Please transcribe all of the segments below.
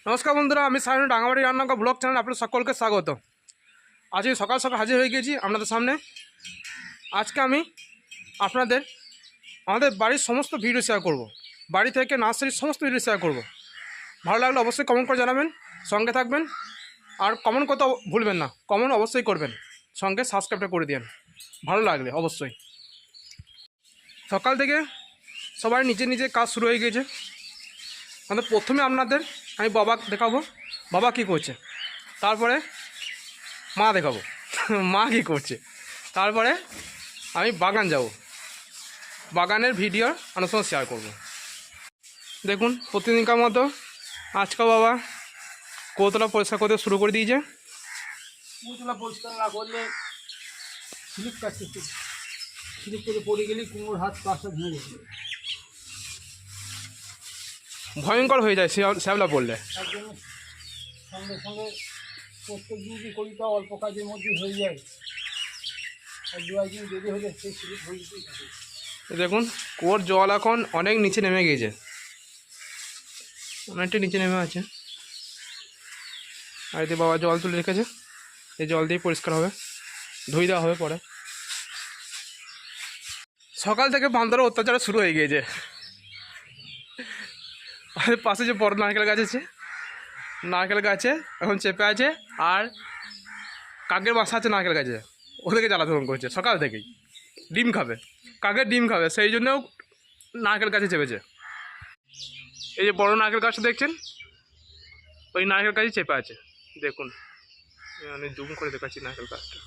নমস্কার বন্ধুরা, আমি সায়ন ডাঙ্গাবাড়ি রান্নাঘর ব্লগ চ্যানেল আপনাদের সকলকে স্বাগত। আজকে সকাল সকাল হাজির হয়ে গেছি আপনাদের সামনে। আজকে আমি আপনাদের আমাদের বাড়ির সমস্ত ভিডিও শেয়ার করব, বাড়ি থেকে নার্সারির সমস্ত ভিডিও শেয়ার করব। ভালো লাগলে অবশ্যই কমেন্ট করে জানাবেন, সঙ্গে থাকবেন। আর কমেন্ট করতে ভুলবেন না, কমেন্ট অবশ্যই করবেন, সঙ্গে সাবস্ক্রাইবটা করে দিন ভালো লাগলে অবশ্যই। সকাল থেকে সবাই নিজে নিজে কাজ শুরু হয়ে গিয়েছে। আমাদের প্রথমে আপনাদের আমি বাবা দেখাবো, বাবা কী করছে, তারপরে মা দেখাবো মা কী করছে, তারপরে আমি বাগান যাব, বাগানের ভিডিও আপনার সঙ্গে শেয়ার করব। দেখুন প্রতিদিনকার মতো আজকে বাবা কৌতলা পরিষ্কার করতে শুরু করে দিয়েছে। কৌতলা পরিষ্কার না করলে স্লিপ কাটছে, স্লিপ করে পড়ে গেলে কুমড়োর হাত পাশে ভেঙে যাবে, ভয়ঙ্কর হয়ে যায় শ্যাবলা পড়লে। তার জন্য সঙ্গে সঙ্গে প্রত্যেক দিন কি করি তা অল্প কাজের মধ্যেই হয়ে যায়, আর দু একদিন দেরি হলে সেই স্লিপ হয়ে যেতেই থাকে। দেখুন কুয়োর জল এখন অনেক নিচে নেমে গিয়েছে, অনেকটা নিচে নেমে আছে। আর এতে বাবা জল তুলে রেখেছে, এই জল দিয়ে পরিষ্কার হবে, ধুয়ে দেওয়া হবে পরে। সকাল থেকে বান্দরের অত্যাচার শুরু হয়ে গিয়েছে। আমাদের পাশে যে বড় নারকেল গাছ আছে, নারকেল গাছে এখন চেপে আছে, আর কাকের বাসা আছে নারকেল গাছে, ওদেরকে জ্বালাতন করছে সকাল থেকেই। ডিম খাবে, কাকের ডিম খাবে, সেই জন্যও নারকেল গাছে চেপেছে। এই যে বড় নারকেল গাছটা দেখছেন, ওই নারকেল গাছে চেপে আছে। দেখুন আমি জুম করে দেখাচ্ছি নারকেল গাছটা,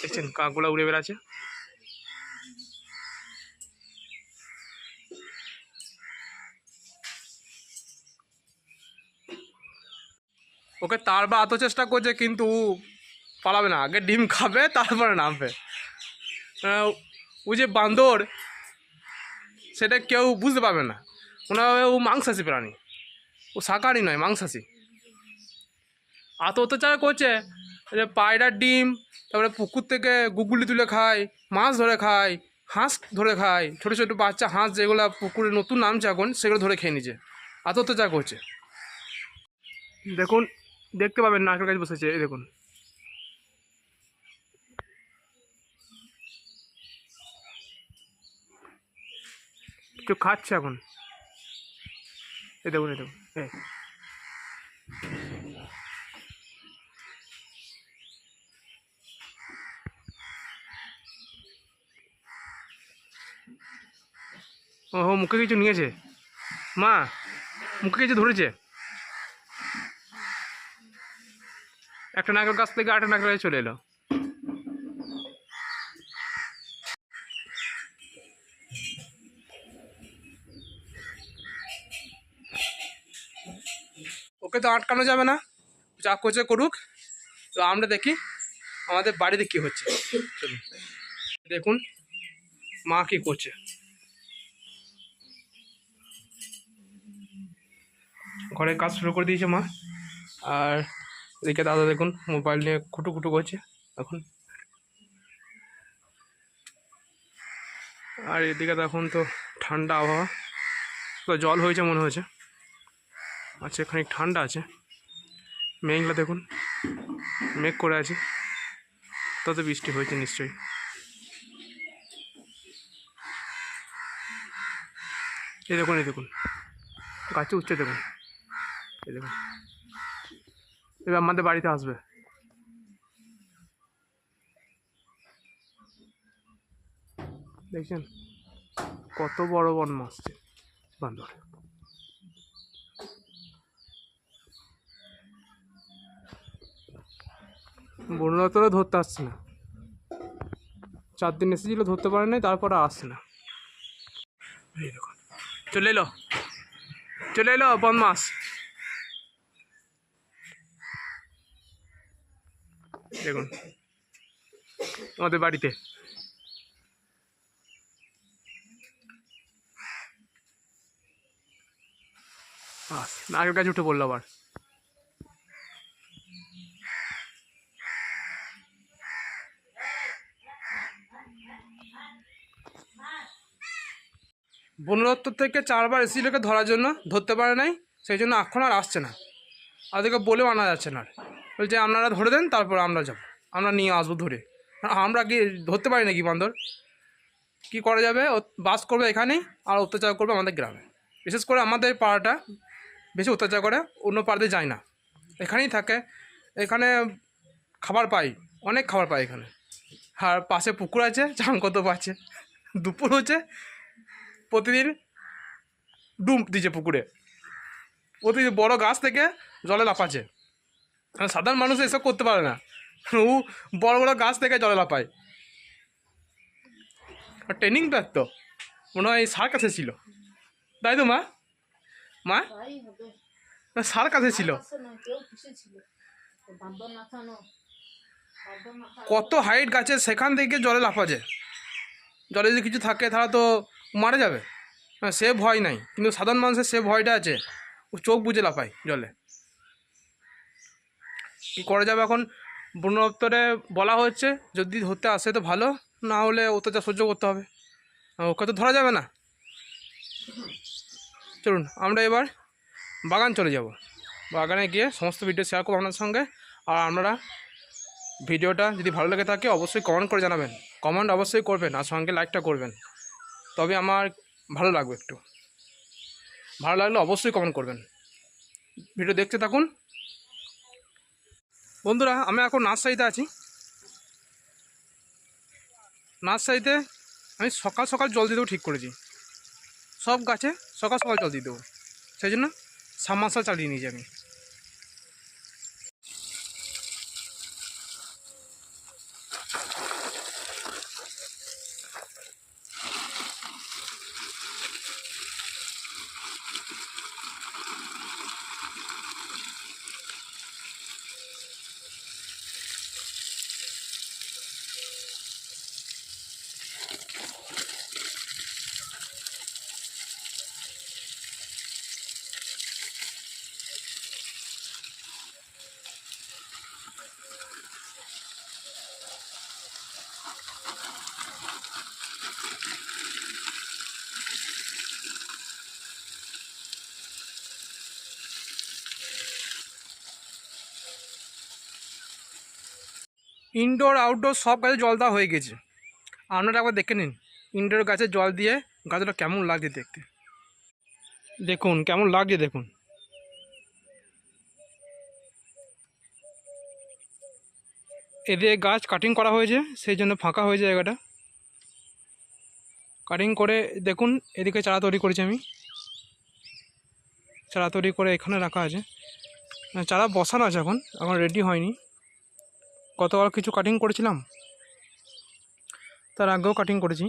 দেখছেন কাকগুলা উড়ে বেড়াচ্ছে। ওকে তারবার এত চেষ্টা করছে কিন্তু পালাবে না, আগে ডিম খাবে তারপরে নামবে। ও যে বান্দর সেটা কেউ বুঝতে পারবে না, ওনার ও মাংসাশী প্রাণী, ও শাকাহারী নয়, মাংসাশী। এত অত্যাচার করছে যে পায়রার ডিম, তারপরে পুকুর থেকে গুগুলি তুলে খায়, মাছ ধরে খায়, হাঁস ধরে খায়, ছোটো ছোটো বাচ্চা হাঁস যেগুলো পুকুরে নতুন নামছে এখন, সেগুলো ধরে খেয়ে নিচ্ছে। এত অত্যাচার করছে। দেখুন দেখতে পাবেন নারকেল গাছ বসেছে, এই দেখুন কিছু খাচ্ছে এখন, এই দেখুন এই দেখুন এই ও মুখে কিছু নিয়েছে, মা মুখে কিছু ধরেছে। একটা নারকেল গাছ থেকে আরেকটা নারকেল গাছে চলে এলো। ওকে তো আটকানো যাবে না, যা করছে করুক। তো আমরা দেখি আমাদের বাড়িতে কি হচ্ছে, চলুন দেখুন মা কি করছে। ঘরের কাজ শুরু করে দিয়েছে মা, আর এদিকে দাদা দেখুন মোবাইল নিয়ে খুটু করছে এখন। আর এদিকে দেখুন তো ঠান্ডা আবহাওয়া, তো জল হয়েছে মনে হয়েছে, আচ্ছা এখানে ঠান্ডা আছে। মেঘলা দেখুন, মেঘ করে আছে, তাতে বৃষ্টি হয়েছে নিশ্চয়ই। এই দেখুন এই দেখুন গাছে উঠছে, দেখুন এই দেখুন, এবার আমাদের বাড়িতে আসবে। দেখছেন কত বড় বদমাশ বান্দর। বনলতারও ধরতে আসছে না, 4 দিন এসেছিল ধরতে পারে নাই, তারপরে আসছে না। এই দেখুন চলে এলো, চলে এলো বদমাস। দেখুন আমাদের বাড়িতে নারকেল গাছ উঠে পড়লো আবার। বন দপ্তর থেকে 4বার এসেছিল ওকে ধরার জন্য, ধরতে পারে নাই, সেই জন্য এখন আর আসছে না, ওদেরকে বলেও আনা যাচ্ছে না। বলছে আপনারা ধরে দেন, তারপর আমরা যাব, আমরা নিয়ে আসবো ধরে। আমরা কি ধরতে পারি নাকি বান্দর? কী করা যাবে, বাস করবে এখানেই আর অত্যাচার করবে আমাদের গ্রামে। বিশেষ করে আমাদের পাড়াটা বেশি অত্যাচার করে, অন্য পাড়াতে যায় না, এখানেই থাকে। এখানে খাবার পাই, অনেক খাবার পাই এখানে। আর পাশে পুকুর আছে, চান করতে পারছে। দুপুর হচ্ছে, প্রতিদিন ডুব দিচ্ছে পুকুরে, প্রতিদিন বড় গাছ থেকে জলে লাফাচ্ছে। সাধারণ মানুষ এসব করতে পারে না, ও বড় বড় গাছ থেকে জলে লাফায়। ট্রেনিং তো মনে হয় সার কাছে ছিল, তাই তো মা? মা সার কাছে ছিল। কত হাইট গাছে, সেখান থেকে জলে লাফাচ্ছে। জলে যদি কিছু থাকে তাহলে তো মারা যাবে, সে ভয় নাই। কিন্তু সাধারণ মানুষের সে ভয়টা আছে, ও চোখ বুজে লাফায় জলে। কী করা যাবে এখন? বন দপ্তরে বলা হচ্ছে যদি ধরতে আসে তো ভালো, না হলে অত্যাচার সহ্য করতে হবে, ওকে তো ধরা যাবে না। চলুন আমরা এবার বাগান চলে যাব, বাগানে গিয়ে সমস্ত ভিডিও শেয়ার করবো আপনার সঙ্গে। আর আপনারা ভিডিওটা যদি ভালো লেগে থাকে অবশ্যই কমেন্ট করে জানাবেন, কমেন্ট অবশ্যই করবেন, আর সঙ্গে লাইকটা করবেন, তবে আমার ভালো লাগবে। একটু ভালো লাগলে অবশ্যই কমেন্ট করবেন। ভিডিও দেখতে থাকুন বন্ধুরা। আমি এখন নার্সারিতে আছি। নার্সারিতে আমি সকাল সকাল জল দিয়ে দেবো ঠিক করেছি, সব গাছে সকাল সকাল জল দিয়ে দেবো, সেই জন্য সাবমার্সাল চালিয়ে নিয়েছি আমি। ইনডোর আউটডোর সব গাছে জল দেওয়া হয়ে গেছে, আপনারা একবার দেখে নিন ইনডোর গাছে জল দিয়ে গাছটা কেমন লাগছে দেখতে। দেখুন কেমন লাগছে, দেখুন। এদিকে গাছ কাটিং করা হয়েছে, সেই জন্য ফাঁকা হয়েছে জায়গাটা। কাটিং করে দেখুন, এদিকে চারা তৈরি করেছি আমি, চারা তৈরি করে এখানে রাখা আছে। চারা বসানো আছে, এখন এখন রেডি হয়নি। গতবার কিছু কাটিং করেছিলাম, তার আগেও কাটিং করেছি।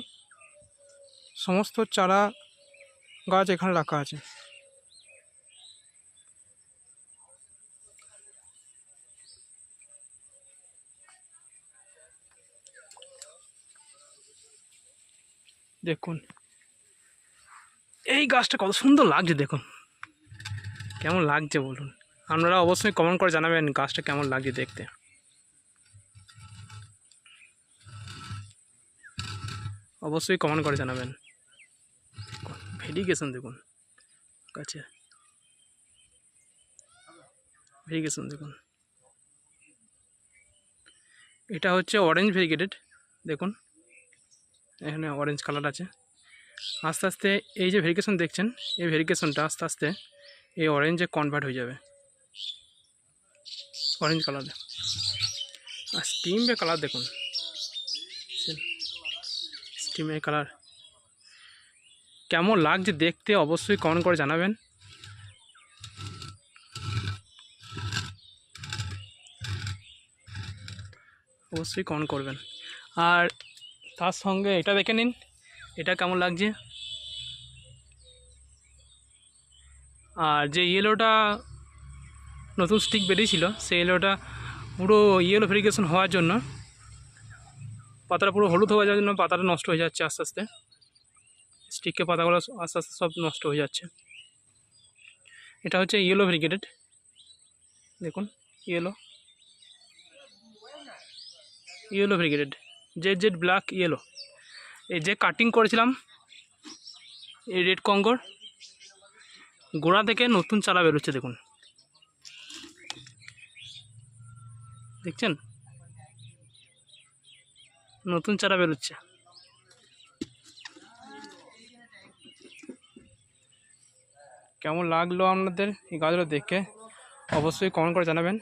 সমস্ত চারা গাছ এখানে রাখা আছে। দেখুন এই গাছটা কত সুন্দর লাগছে, দেখুন কেমন লাগছে বলুন। আপনারা অবশ্যই কমেন্ট করে জানাবেন গাছটা কেমন লাগছে দেখতে। অবশ্যই কমেন্ট করে জানাবেন। ভেরিগেশন দেখুন গাছে, ভেরিগেশন দেখুন। এটা হচ্ছে অরেঞ্জ ভেরিগেটেড, দেখুন এখানে অরেঞ্জ কালার আছে। আস্তে আস্তে এই যে ভেরিগেশন দেখছেন, এই ভেরিগেশনটা আস্তে আস্তে এই অরেঞ্জে কনভার্ট হয়ে যাবে, অরেঞ্জ কালারে। আর স্টিমের কালার দেখুন, স্টিমের কালার কেমন লাগছে দেখতে অবশ্যই কমেন্ট করে জানাবেন। অবশ্যই কমেন্ট করবেন। আর তার সঙ্গে এটা দেখে নিন, এটা কেমন লাগছে। আর যে ইয়েলোটা নতুন স্টিক বেরিয়েছিল, সেই ইয়েলোটা পুরো ইয়েলো ভেরিগেশন হওয়ার জন্য, পাতাটা পুরো হলুদ হয়ে যাওয়ার জন্য পাতাটা নষ্ট হয়ে যাচ্ছে আস্তে আস্তে। স্টিকের পাতাগুলো আস্তে আস্তে সব নষ্ট হয়ে যাচ্ছে। এটা হচ্ছে ইয়েলো ভেরিগেটেড, দেখুন yellow, yellow variegated, Z jet black yellow. এই যে কাটিং করেছিলাম এই রেড কঙ্গর, গোড়া থেকে নতুন চারা বেরোচ্ছে, দেখুন, দেখছেন, নতুন চারা বেরোচ্ছে। কেমন লাগলো আপনাদের এই গাছগুলো দেখে অবশ্যই কমেন্ট করে জানাবেন।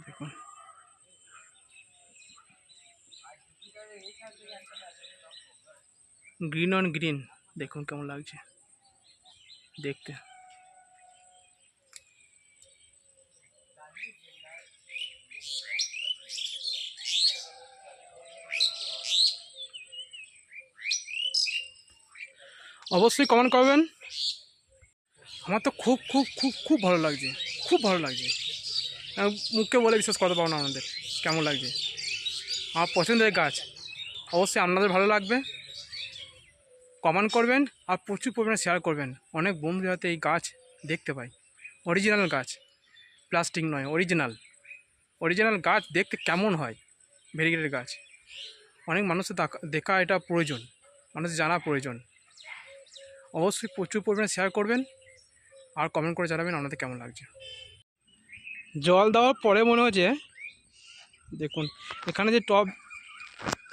দেখুন, গ্রিন অন গ্রিন, দেখুন কেমন লাগছে দেখতে। অবশ্যই কমেন্ট করবেন। আমার তো খুব খুব খুব খুব ভালো লাগছে, খুব ভালো লাগছে। মুখে বলে বিশ্বাস করতে পারবো না আমাদের কেমন লাগছে। আমার পছন্দের গাছ, অবশ্যই আপনাদের ভালো লাগবে। কমেন্ট করবেন আর প্রচুর পরিমাণে শেয়ার করবেন। অনেক বন্ধু যাতে এই গাছ দেখতে পাই। অরিজিনাল গাছ, প্লাস্টিক নয়, অরিজিনাল গাছ দেখতে কেমন হয়, ভেরিগেটেড গাছ। অনেক মানুষের দেখা এটা প্রয়োজন, মানুষের জানা প্রয়োজন। অবশ্যই প্রচুর পরিমাণে শেয়ার করবেন আর কমেন্ট করে জানাবেন আপনাদের কেমন লাগছে। জল দেওয়ার পরে মনে হচ্ছে, দেখুন এখানে যে টব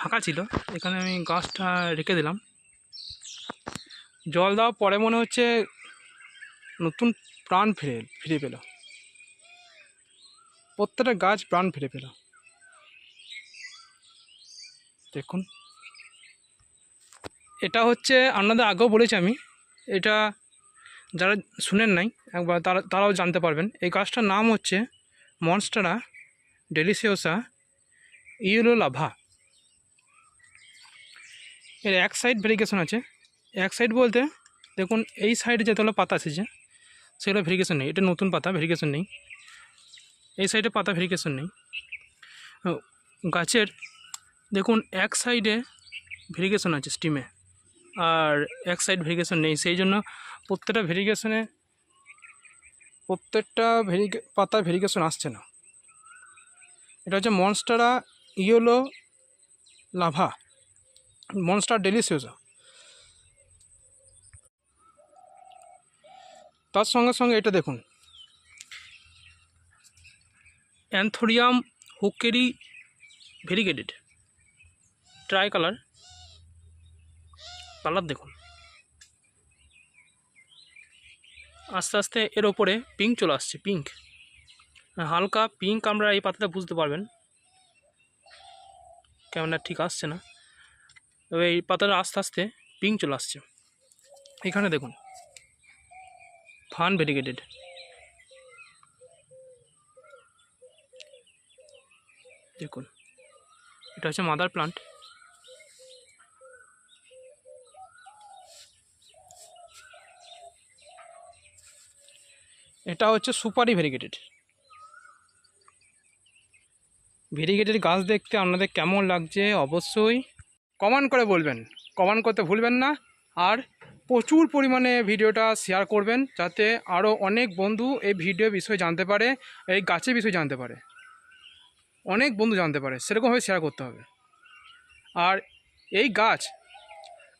ফাঁকা ছিল, এখানে আমি গাছটা রেখে দিলাম। জল দেওয়ার পরে মনে হচ্ছে নতুন প্রাণ ফিরে পেল, প্রত্যেকটা গাছ প্রাণ ফিরে পেল। দেখুন, এটা হচ্ছে আপনাদের আগেও বলেছি আমি, এটা যারা শুনেন নাই একবার তারাও জানতে পারবেন। এই গাছটার নাম হচ্ছে মনস্টেরা ডেলিসিওসা ইয়েলো লাভা। এর এক সাইড ভেরিগেশন আছে, এক সাইড বলতে দেখুন এই সাইডে যেগুলো পাতা এসেছে সেগুলো ভেরিগেশন নেই, এটা নতুন পাতা, ভেরিগেশন নেই। এই সাইডে পাতা ভেরিগেশন নেই। গাছের দেখুন এক সাইডে ভেরিগেশন আছে স্টিমে, আর এক সাইড ভেরিগেশন নেই। সেই জন্য প্রত্যেকটা পাতা ভেরিগেশন আসছে না। এটা হচ্ছে মনস্টেরা ইয়েলো লাভা, মনস্টেরা ডেলিসিওসা। তার সঙ্গে সঙ্গে এটা দেখুন, অ্যান্থোরিয়াম হুকেরি ভেরিগেটেড, ট্রাই কালার দেখুন। আস্তে আস্তে এর ওপরে পিঙ্ক চলে আসছে, পিঙ্ক, হালকা পিঙ্ক। আমরা এই পাতাটা বুঝতে পারবেন, ক্যামেরা ঠিক আসছে না, তবে এই পাতাটা আস্তে আস্তে পিঙ্ক চলে আসছে। এখানে দেখুন ফান ভেরিগেটেড, দেখুন এটা হচ্ছে মাদার প্লান্ট। এটা হচ্ছে সুপারি ভেরিগেটেড গাছ দেখতে আপনাদের কেমন লাগছে অবশ্যই কমেন্ট করে বলবেন, কমেন্ট করতে ভুলবেন না। আর প্রচুর পরিমাণে ভিডিওটা শেয়ার করবেন যাতে আরও অনেক বন্ধু এই ভিডিও বিষয়ে জানতে পারে, এই গাছের বিষয়ে জানতে পারে, অনেক বন্ধু জানতে পারে, সেরকমভাবে শেয়ার করতে হবে। আর এই গাছ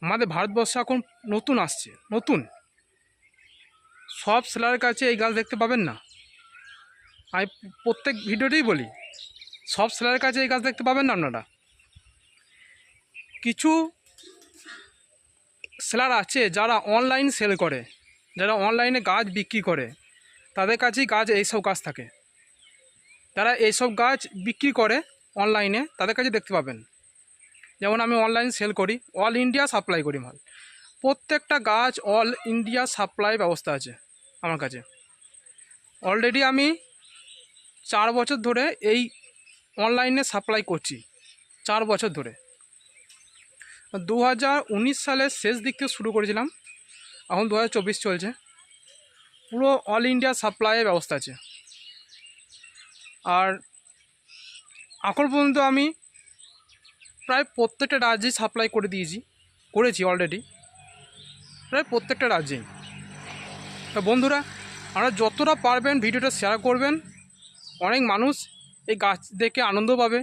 আমাদের ভারতবর্ষে এখন নতুন আসছে, নতুন, সব সেলারের কাছে এই গাছ দেখতে পাবেন না। আমি প্রত্যেক ভিডিওতেই বলি, সব সেলারের কাছে এই গাছ দেখতে পাবেন না আপনারা। কিছু সেলার আছে যারা অনলাইন সেল করে, যারা অনলাইনে গাছ বিক্রি করে, তাদের কাছেই গাছ এইসব গাছ থাকে। তারা এইসব গাছ বিক্রি করে অনলাইনে, তাদের কাছে দেখতে পাবেন। যেমন আমি অনলাইন সেল করি, অল ইন্ডিয়া সাপ্লাই করি মাল, প্রত্যেকটা গাছ অল ইন্ডিয়া সাপ্লাই ব্যবস্থা আছে আমার কাছে। অলরেডি আমি 4 বছর ধরে এই অনলাইনে সাপ্লাই করছি, 4 বছর ধরে। 2019 সালের শেষ দিক থেকে শুরু করেছিলাম, এখন 2024 চলছে। পুরো অল ইন্ডিয়া সাপ্লাইয়ের ব্যবস্থা আছে। আর এখন পর্যন্ত আমি প্রায় প্রত্যেকটা রাজ্যেই সাপ্লাই করেছি অলরেডি, প্রায় প্রত্যেকটা রাজ্যেই। তা বন্ধুরা, আপনারা যতটা পারবেন ভিডিওটা শেয়ার করবেন, অনেক মানুষ এই গাছ দেখে আনন্দ পাবে।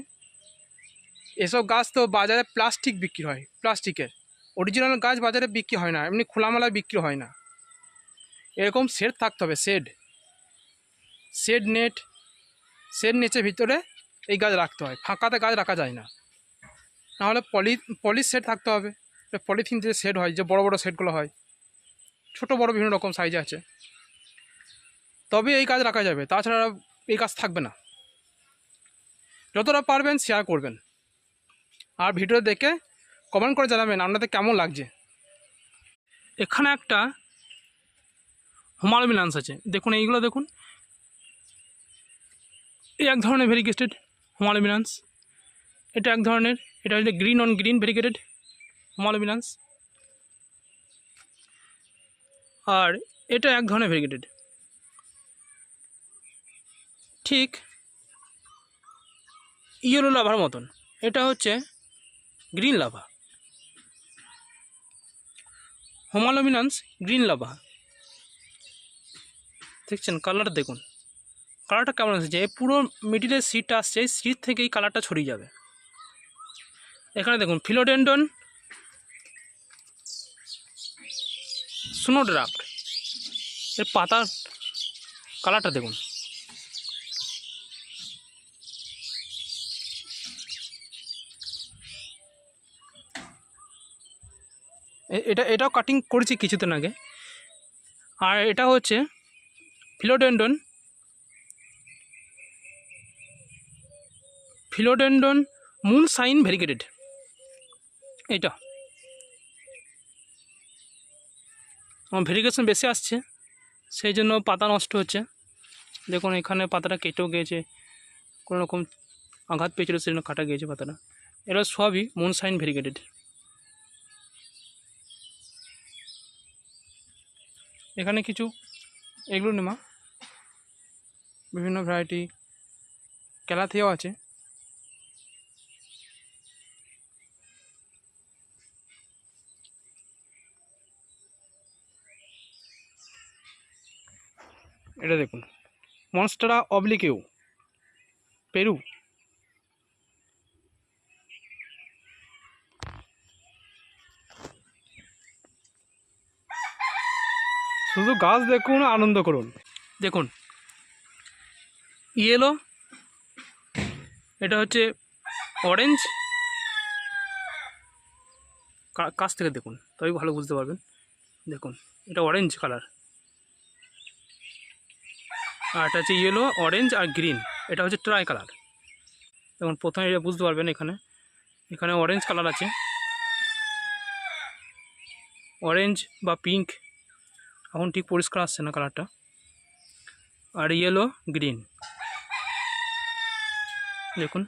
এসব গাছ তো বাজারে প্লাস্টিক বিক্রি হয়, প্লাস্টিকের, অরিজিনাল গাছ বাজারে বিক্রি হয় না, এমনি খোলামেলায় বিক্রি হয় না। এরকম শেড থাকতে হবে, শেড নেটের ভিতরে এই গাছ রাখতে হয়, ফাঁকাতে গাছ রাখা যায় না। নাহলে পলিশ শেড থাকতে হবে, পলিথিন যে শেড হয়, যে বড় বড় শেডগুলো হয়, ছোট বড় বিভিন্ন রকম সাইজে আছে, তবে এই গাছ রাখা যাবে, তাছাড়া এই গাছ থাকবে না। যতটা পারবেন শেয়ার করবেন, আর ভিডিও দেখে কমেন্ট করে জানাবেন আপনাদের কেমন লাগছে। এখানে একটা হোমালমিনান্স আছে, দেখুন এইগুলো দেখুন, এই এক ধরনের ভেরিগেটেড হোমালমিনান্স, এটা এক ধরনের, এটা হচ্ছে গ্রিন অন গ্রিন ভেরিগেটেড হোমালমিনান্স, আর এটা এক ধরনের ভেরিগেটেড। ঠিক ইয়েলো লাভার মতন, এটা হচ্ছে গ্রিন লাভা, হোমালমিনান্স গ্রিন লাভা। দেখছেন কালারটা, দেখুন কালারটা কেমন এসেছে, এই পুরো মিডিলের সিটটা আসছে, এই সিট থেকে এই কালারটা ছড়িয়ে যাবে। এখানে দেখুন ফিলোডেন্ডন স্নোড্রাফট, এর পাতার কালারটা দেখুন। এটাও কাটিং করেছি কিছুদিন আগে। আর এটা হচ্ছে ফিলোডেন্ডন মুন সাইন ভেরিগেটেড, এইটা আমার ভেরিগেশন বেশি আসছে, সেই জন্য পাতা নষ্ট হচ্ছে। দেখুন এখানে পাতাটা কেটেও গিয়েছে, কোনো রকম আঘাত পেয়েছিল সেই জন্য কাটা গিয়েছে পাতাটা। এরা সবই মুন সাইন ভেরিগেটেড। এখানে কিছু এগুলো নেমা বিভিন্ন ভ্যারাইটি ক্যালাথিয়াও আছে। এটা দেখুন মনস্টারা অবলিকেও পেরু, শুধু গাছ দেখুন, আনন্দ করুন। দেখুন ইয়েলো, এটা হচ্ছে অরেঞ্জ, কাছ থেকে দেখুন তবেই ভালো বুঝতে পারবেন। দেখুন এটা অরেঞ্জ কালার, আর এটা হচ্ছে ইয়েলো, অরেঞ্জ আর গ্রিন, এটা হচ্ছে ট্রাই কালার। দেখুন প্রথমে এটা বুঝতে পারবেন, এখানে অরেঞ্জ কালার আছে, অরেঞ্জ বা পিঙ্ক, এখন ঠিক পরিষ্কার আসছে না কালারটা, আর ইয়েলো গ্রিন। দেখুন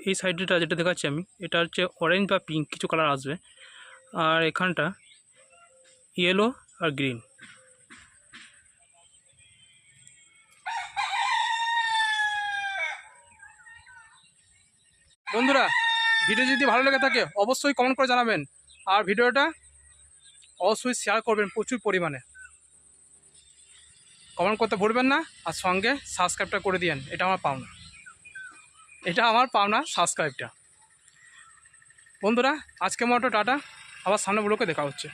এই সাইডটা যেটা দেখাচ্ছি আমি, এটা হচ্ছে অরেঞ্জ বা পিঙ্ক কিছু কালার আসবে, আর এখানটা ইয়েলো আর গ্রিন। বন্ধুরা ভিডিও যদি ভালো লেগে থাকে অবশ্যই কমেন্ট করে জানাবেন, আর ভিডিওটা অবশ্যই শেয়ার করবেন প্রচুর পরিমাণে, কমেন্ট করতে ভুলবেন না, আর সঙ্গে সাবস্ক্রাইবটা করে দিয়েন, এটা আমার পাওনা সাবস্ক্রাইবটা। বন্ধুরা আজকে মতো টাটা, আবার সামনে ব্লগে দেখা হচ্ছে।